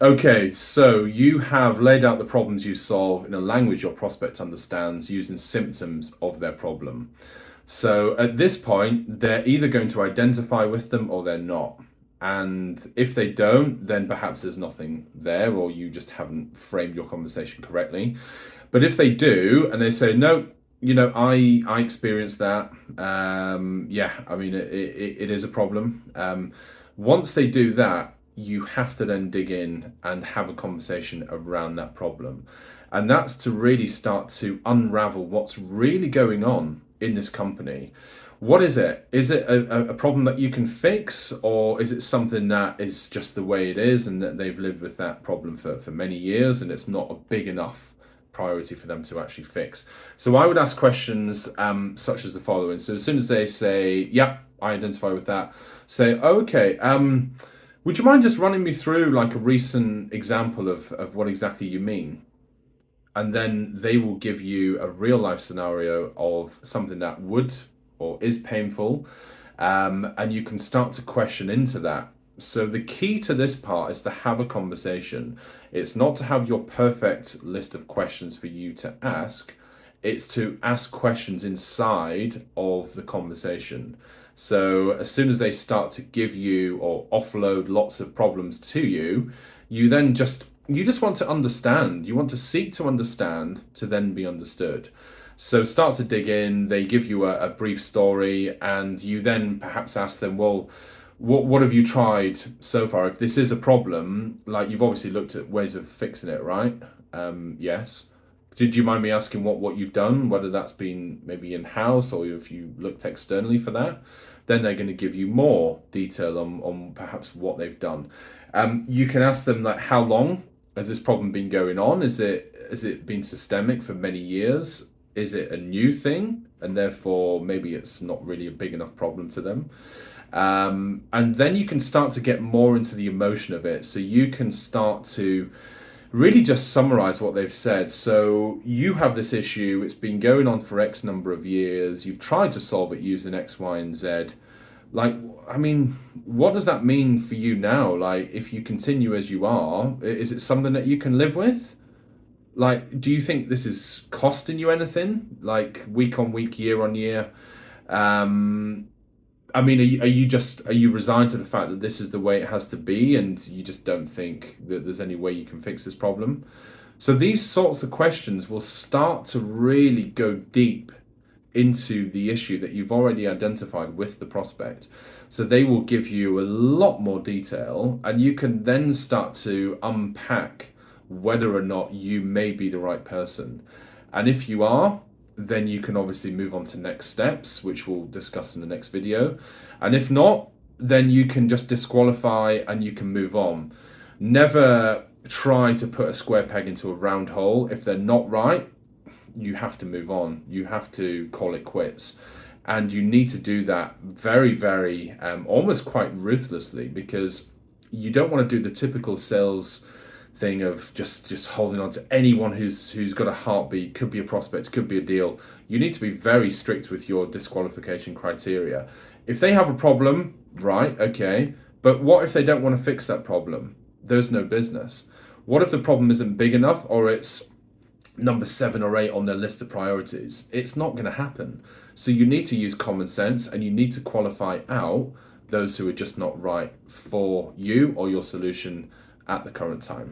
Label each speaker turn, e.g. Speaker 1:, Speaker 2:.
Speaker 1: Okay, so you have laid out the problems you solve in a language your prospect understands using symptoms of their problem. So at this point, they're either going to identify with them or they're not. And if they don't, then perhaps there's nothing there, or you just haven't framed your conversation correctly. But if they do, and they say, no, I experienced that. Yeah, I mean, it is a problem. Once they do that, you have to then dig in and have a conversation around that problem. And that's to really start to unravel what's really going on in this company. What is it? Is it a problem that you can fix, or is it something that is just the way it is and that they've lived with that problem for many years and it's not a big enough priority for them to actually fix? So I would ask questions such as the following. So as soon as they say, yeah, I identify with that, say, okay, would you mind just running me through like a recent example of what exactly you mean? And then they will give you a real life scenario of something that would or is painful, and you can start to question into that. So the key to this part is to have a conversation. It's not to have your perfect list of questions for you to ask. It's to ask questions inside of the conversation. So as soon as they start to give you or offload lots of problems to you, you just want to understand. You want to seek to understand to then be understood. So start to dig in, they give you a brief story, and you then perhaps ask them, well, what have you tried so far? If this is a problem, like you've obviously looked at ways of fixing it, right? Yes. Do you mind me asking what you've done, whether that's been maybe in-house or if you looked externally for that? Then they're going to give you more detail on perhaps what they've done. You can ask them like, how long has this problem been going on? Has it been systemic for many years? Is it a new thing? And therefore, maybe it's not really a big enough problem to them. And then you can start to get more into the emotion of it. So you can start to really just summarize what they've said. So you have this issue, it's been going on for X number of years, you've tried to solve it using X, Y, and Z. Like, I mean, what does that mean for you now? Like, if you continue as you are, is it something that you can live with? Like, do you think this is costing you anything? Like week on week, year on year? I mean, are you resigned to the fact that this is the way it has to be, and you just don't think that there's any way you can fix this problem? So these sorts of questions will start to really go deep into the issue that you've already identified with the prospect. So they will give you a lot more detail, and you can then start to unpack whether or not you may be the right person. And if you are, then you can obviously move on to next steps, which we'll discuss in the next video. And if not, then you can just disqualify and you can move on. Never try to put a square peg into a round hole. If they're not right, you have to move on. You have to call it quits. And you need to do that very, very, almost quite ruthlessly, because you don't want to do the typical sales thing of just holding on to anyone who's got a heartbeat. Could be a prospect, could be a deal. You need to be very strict with your disqualification criteria. If they have a problem, right, okay, but what if they don't want to fix that problem? There's no business. What if the problem isn't big enough, or it's number 7 or 8 on their list of priorities? It's not going to happen. So you need to use common sense, and you need to qualify out those who are just not right for you or your solution at the current time.